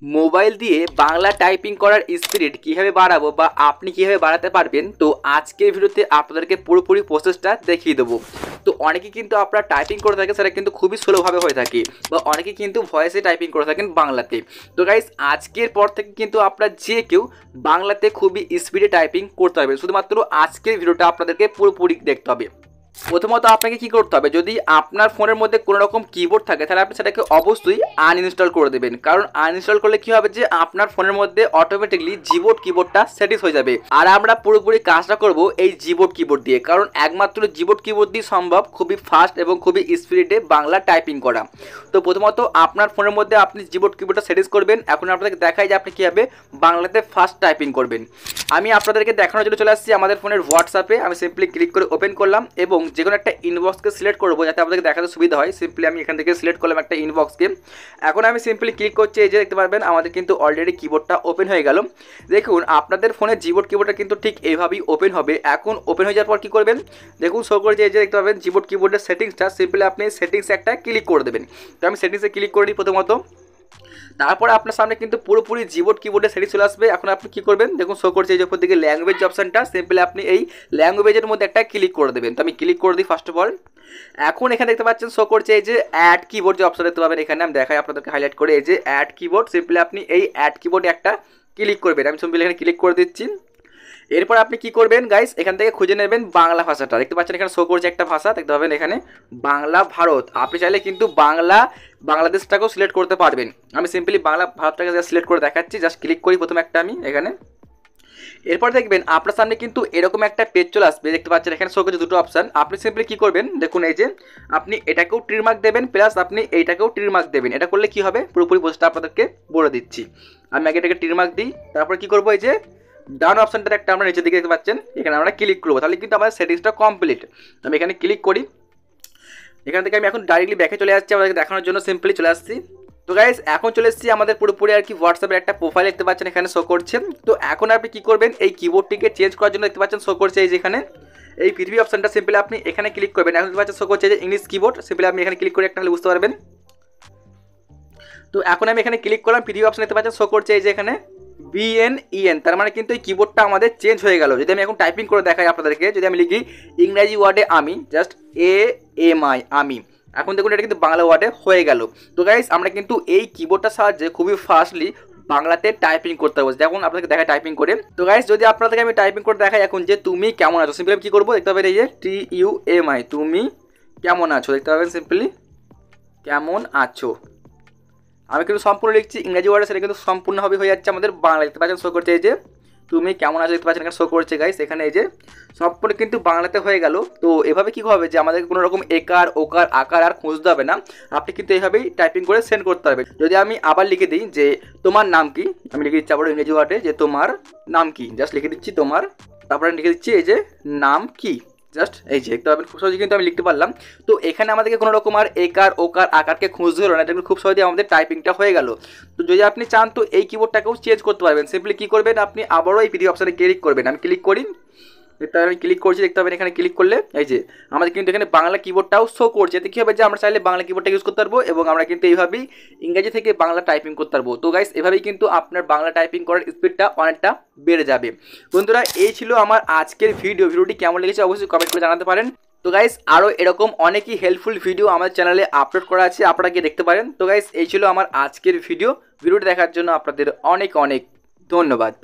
Mobile দিয়ে Bangla typing করার speed কীভাবে বাড়াবো বা আপনি কীভাবে বাড়াতে পারবেন, তো আজকের ভিডিওতে আপনাদেরকে পুরোপুরি প্রসেসটা দেখিয়ে দেবো। তো অনেকে কিন্তু আপনারা টাইপিং করে থাকেন, সেটা কিন্তু খুবই স্লোভাবে হয়ে থাকে, বা অনেকে কিন্তু ভয়েসে টাইপিং করে থাকেন বাংলাতে। তো গাইস, আজকের পর থেকে কিন্তু আপনারা যে কেউ বাংলাতে খুবই স্পিডে টাইপিং করতে পারবেন। শুধুমাত্র আজকের ভিডিওটা আপনাদেরকে পুরোপুরি দেখতে হবে। প্রথমত আপনাকে কি করতে হবে, যদি আপনার ফোনের মধ্যে কোনো রকম কিবোর্ড থাকে তাহলে আপনি সেটাকে অবশ্যই আনইনস্টল করে দেবেন। কারণ আনইনস্টল করলে কি হবে যে আপনার ফোনের মধ্যে অটোমেটিকলি কিবোর্ডটা সেটিং হয়ে যাবে। আর আমরা পুরোপুরি কাজটা করব এই কিবোর্ড দিয়ে, কারণ একমাত্র কিবোর্ড দিয়ে সম্ভব খুবই ফাস্ট এবং খুবই স্পিডে বাংলা টাইপিং করা। তো প্রথমত আপনার ফোনের মধ্যে আপনি কিবোর্ডটা সেটিং করবেন। এখন আপনাদেরকে দেখাই যে আপনি কীভাবে বাংলাতে ফাস্ট টাইপিং করবেন। আমি আপনাদেরকে দেখানোর জন্য চলে আসছি আমাদের ফোনের হোয়াটসঅ্যাপে। আমি সিম্পলি ক্লিক করে ওপেন করলাম এবং যে কোনো একটা ইনবক্সকে সিলেক্ট করবো যাতে আপনাদেরকে দেখাতে সুবিধা হয়। সিম্পলি আমি এখান থেকে সিলেক্ট করলাম একটা ইনবক্সকে। এখন আমি সিম্পলি ক্লিক করছি, এই যে দেখতে পারবেন আমাদের কিন্তু অলরেডি কিবোর্ডটা ওপেন হয়ে গেল। দেখুন আপনাদের ফোনের কিবোর্ডটা কিন্তু ঠিক এইভাবেই ওপেন হবে। এখন ওপেন হয়ে যাওয়ার পর কী করবেন, দেখুন শো করেছে এই যে দেখতে পাবেন কিবোর্ডের সেটিংসটা। সিম্পলি আপনি সেটিংসে একটা ক্লিক করে দেবেন। তো আমি সেটিংসে ক্লিক করে নিই প্রথমত। তারপরে আপনার সামনে কিন্তু পুরোপুরি কিবোর্ডের সেটিং চলে আসবে। এখন আপনি কী করবেন, দেখুন শো করছে এই যে উপর দিকে ল্যাঙ্গুয়েজ অপশানটা। সিম্পলি আপনি এই ল্যাঙ্গুয়েজের মধ্যে একটা ক্লিক করে দেবেন। তো আমি ক্লিক করে দিই ফার্স্ট অফ অল। এখন এখানে দেখতে পাচ্ছেন শো করছে এই যে অ্যাড কিবোর্ড যে অপশন দেখতে পাবেন, এখানে আমি দেখাই আপনাদেরকে হাইলাইট করে, এই যে অ্যাড কিবোর্ড। সিম্পলি আপনি এই অ্যাড কিবোর্ডে একটা ক্লিক করবেন। আমি সিম্পলি এখানে ক্লিক করে দিচ্ছি। এরপর আপনি কি করবেন গাইস, এখান থেকে খুঁজে নেবেন বাংলা ভাষাটা। দেখতে পাচ্ছেন এখানে শো করছে একটা ভাষা, দেখতে পাবেন এখানে বাংলা ভারত। আপনি চাইলে কিন্তু বাংলাদেশটাকেও সিলেক্ট করতে পারবেন। আমি সিম্পলি বাংলা ভারতটাকে সিলেক্ট করে দেখাচ্ছি। জাস্ট ক্লিক করি প্রথমে একটা আমি এখানে। এরপর দেখবেন আপনার সামনে কিন্তু এরকম একটা পেজ চলে আসবে। দেখতে পাচ্ছেন এখানে শো করছে দুটো অপশান। আপনি সিম্পলি কী করবেন, দেখুন এই যে আপনি এটাকেও ট্রিক মার্ক দেবেন, প্লাস আপনি এইটাকেও ট্রিক মার্ক দেবেন। এটা করলে কি হবে পুরোপুরি প্রসেসটা আপনাদেরকে বলে দিচ্ছি। আমি আগে এটাকে ট্রিক মার্ক দিই, তারপর কি করবো, এই যে ডাউন অপশানটা একটা আমরা নিচের দিকে দেখতে পাচ্ছেন, এখানে আমরা ক্লিক করবো। তাহলে কিন্তু আমাদের সেটিংসটা কমপ্লিট। আমি এখানে ক্লিক করি। এখান থেকে আমি এখন ডাইরেক্টলি ব্যাকে চলে আসছি আমাদেরকে দেখানোর জন্য। সিম্পলি চলে আসছি। তো গাইস, এখন চলে এসেছি আমাদের পুরোপুরি আর কি হোয়াটসঅ্যাপের একটা প্রোফাইল দেখতে পাচ্ছেন এখানে শো করছে। তো এখন আপনি কি করবেন, এই কিবোর্ডটিকে চেঞ্জ করার জন্য দেখতে পাচ্ছেন শো করছে এই যেখানে এই পৃথিবী অপশানটা। সিম্পলি আপনি এখানে ক্লিক করবেন। এখন দেখতে পাচ্ছেন শো করছে যে ইংলিশ কিবোর্ড। সিম্পলি আপনি এখানে ক্লিক করে একটা হলে বুঝতে পারবেন। তো এখন আমি এখানে ক্লিক করলাম, পৃথিবী অপশান দেখতে পাচ্ছেন শো করছে এই যে এখানে BNEN। তার মানে কিন্তু এই কিবোর্ডটা আমাদের চেঞ্জ হয়ে গেল। যদি আমি এখন টাইপিং করে দেখাই আপনাদেরকে, যদি আমি লিখি ইংরাজি ওয়ার্ডে আমি, জাস্ট AMI আমি, এখন দেখুন এটা কিন্তু বাংলা ওয়ার্ডে হয়ে গেল। তো গাইস, আমরা কিন্তু এই কিবোর্ডটার সাহায্যে খুবই ফাস্টলি বাংলাতে টাইপিং করতে পারবো। দেখুন আপনাদেরকে দেখায় টাইপিং করে। তো গাইস, যদি আপনাদেরকে আমি টাইপিং করে দেখাই এখন যে তুমি কেমন আছো, সিম্পলি কী করবো, দেখতে পাবেন এই যে TUMI তুমি কেমন আছো। দেখতে পাবেন সিম্পলি কেমন আছো। আমি কিন্তু সম্পূর্ণ লিখছি ইংরাজি ওয়ার্ডে, সেটা কিন্তু সম্পূর্ণভাবে হয়ে যাচ্ছে আমাদের বাংলা। দেখতে পাচ্ছেন শো করছে এই যে তুমি কেমন আছো, দেখতে পাচ্ছেন এখানে শো করছে গাইস এখানে এই যে সম্পূর্ণ কিন্তু বাংলাতে হয়ে গেল। তো এভাবে কী হবে যে আমাদেরকে কোনো রকম একার ওকার আকার আর খুঁজতে হবে না। আপনি কিন্তু এইভাবেই টাইপিং করে সেন্ড করতে পারবেন। যদি আমি আবার লিখে দিই যে তোমার নাম কি, আমি লিখে দিচ্ছি আবার ইংরেজি ওয়ার্ডে যে তোমার নাম কি, জাস্ট লিখে দিচ্ছি তোমার, তারপরে লিখে দিচ্ছি এই যে নাম কি, জাস্ট এই যে দেখতে পাবেন খুব সহজে কিন্তু আমি লিখতে পারলাম। তো এখানে আমাদেরকে কোনো রকম আর একার ওকার আকারকে খুঁজতে হলো না, এটা খুব সহজে আমাদের টাইপিংটা হয়ে গেল। তো যদি আপনি চান তো এই কিবোর্ডটাকেও চেঞ্জ করতে পারবেন। সিম্পলি কী করবেন, আপনি আবারও এই ভিডিও অপশানে ক্লিক করবেন। আমি ক্লিক করি, দেখতে পাবেন আমি ক্লিক করছি, দেখতে পাবেন এখানে ক্লিক করলে এই যে আমাদের কিন্তু এখানে বাংলা কিবোর্ডটাও শো করছে। এতে কী হবে যে আমরা চাইলে বাংলা কিবোর্ডটা ইউজ করতে পারবো এবং আমরা কিন্তু এইভাবেই ইংরেজি থেকে বাংলা টাইপিং করতে পারবো। তো গাইস, এভাবেই কিন্তু আপনার বাংলা টাইপিং করার স্পিডটা অনেকটা বেড়ে যাবে। বন্ধুরা, এই ছিল আমার আজকের ভিডিওটি কেমন লেগেছে অবশ্যই কমেন্ট করে জানাতে পারেন। তো গাইস, আরও এরকম অনেকই হেল্পফুল ভিডিও আমার চ্যানেলে আপলোড করা আছে, আপনারা গিয়ে দেখতে পারেন। তো গাইস, এই ছিল আমার আজকের ভিডিওটি দেখার জন্য আপনাদের অনেক অনেক ধন্যবাদ।